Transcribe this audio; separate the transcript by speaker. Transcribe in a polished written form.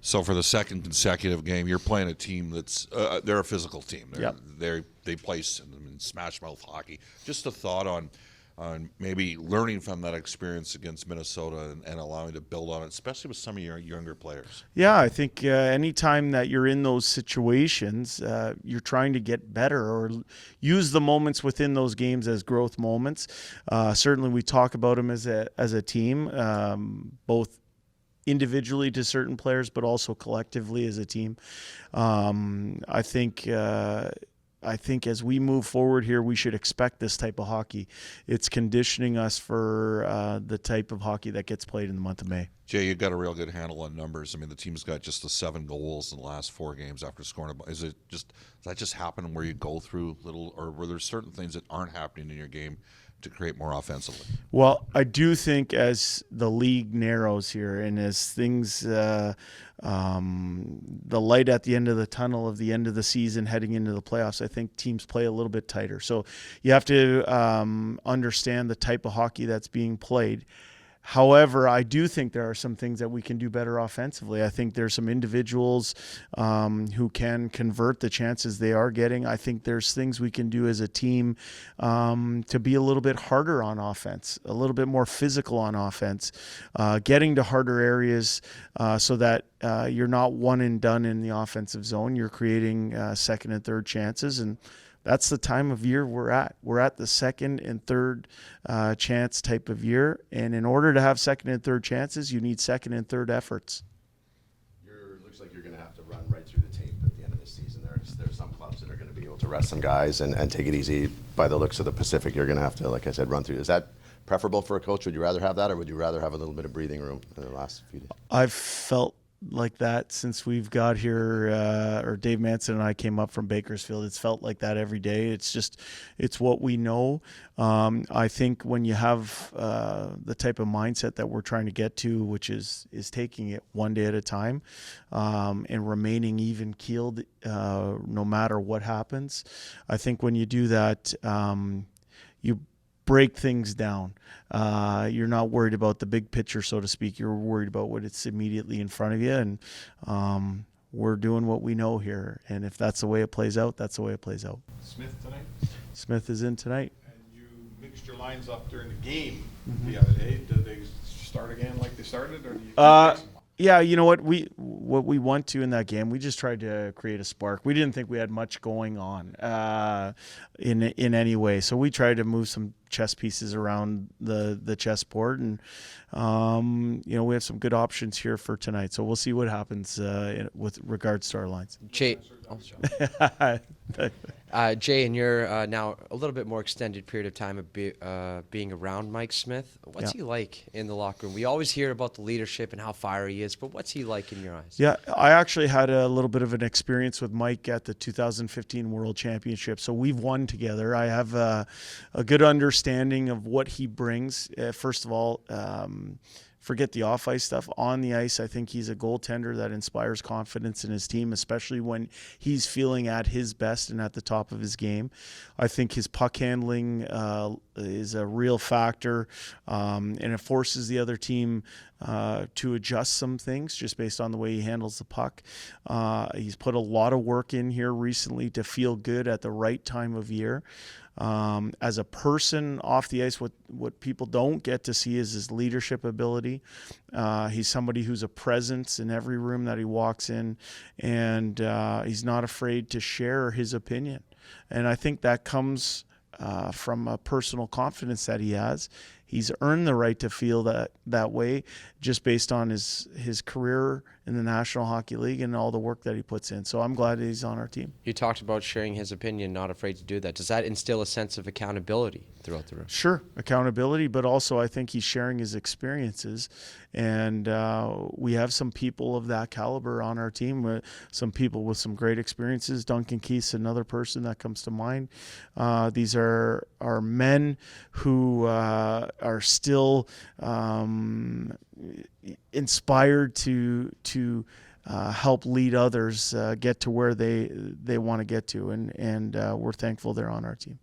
Speaker 1: So for the second consecutive game, you're playing a team that's they're a physical team. They play smash mouth hockey. Just a thought on maybe learning from that experience against Minnesota and allowing to build on it, especially with some of your younger players.
Speaker 2: Yeah, I think anytime that you're in those situations, you're trying to get better or use the moments within those games as growth moments. Certainly we talk about them as a team, both individually to certain players, but also collectively as a team. I think as we move forward here, we should expect this type of hockey. It's conditioning us for the type of hockey that gets played in the month of May.
Speaker 1: Jay, you've got a real good handle on numbers. I mean, the team's got just the 7 goals in the last 4 games after scoring. Does that just happen where you go through little, or were there certain things that aren't happening in your game to create more offensively?
Speaker 2: Well, I do think as the league narrows here and as things, the light at the end of the tunnel of the end of the season heading into the playoffs, I think teams play a little bit tighter. So you have to understand the type of hockey that's being played. However, I do think there are some things that we can do better offensively. I think there's some individuals who can convert the chances they are getting. I think there's things we can do as a team to be a little bit harder on offense, a little bit more physical on offense, getting to harder areas so that you're not one and done in the offensive zone. You're creating second and third chances, and that's the time of year we're at. We're at the second and third chance type of year. And in order to have second and third chances, you need second and third efforts.
Speaker 3: Looks like you're going to have to run right through the tape at the end of the season. There's some clubs that are going to be able to rest some guys and take it easy. By the looks of the Pacific, you're going to have to, like I said, run through. Is that preferable for a coach? Would you rather have that, or would you rather have a little bit of breathing room in the last few days?
Speaker 2: I've felt like that since we've got here, or Dave Manson and I came up from Bakersfield. It's felt like that every day. It's what we know. I think when you have the type of mindset that we're trying to get to, which is taking it one day at a time, and remaining even keeled no matter what happens. I think when you do that, you break things down. You're not worried about the big picture, so to speak. You're worried about what it's immediately in front of you, and we're doing what we know here. And if that's the way it plays out, that's the way it plays out.
Speaker 4: Smith tonight?
Speaker 2: Smith is in tonight.
Speaker 4: And you mixed your lines up during the game the other day. Did they start again like they started, or do you keep mixing?
Speaker 2: Yeah, you know what we want to in that game, we just tried to create a spark. We didn't think we had much going on in any way, so we tried to move some chess pieces around the chessboard, and we have some good options here for tonight. So we'll see what happens with regards to our lines.
Speaker 5: Jay, Jay, in your now a little bit more extended period of time of being around Mike Smith, what's he like in the locker room? We always hear about the leadership and how fiery he is, but what's he like in your eyes?
Speaker 2: Yeah, I actually had a little bit of an experience with Mike at the 2015 World Championship, so we've won together. I have a good understanding of what he brings. First of all, forget the off-ice stuff. On the ice, I think he's a goaltender that inspires confidence in his team, especially when he's feeling at his best and at the top of his game. I think his puck handling is a real factor, and it forces the other team to adjust some things just based on the way he handles the puck. He's put a lot of work in here recently to feel good at the right time of year. As a person off the ice, what people don't get to see is his leadership ability. He's somebody who's a presence in every room that he walks in, and he's not afraid to share his opinion. And I think that comes from a personal confidence that he has. He's earned the right to feel that way just based on his career in the National Hockey League and all the work that he puts in. So I'm glad that he's on our team.
Speaker 5: You talked about sharing his opinion, not afraid to do that. Does that instill a sense of accountability throughout the room?
Speaker 2: Sure, accountability, but also I think he's sharing his experiences. And we have some people of that caliber on our team, some people with some great experiences. Duncan Keith's another person that comes to mind. These are men who are still inspired to help lead others get to where they want to get to, and we're thankful they're on our team.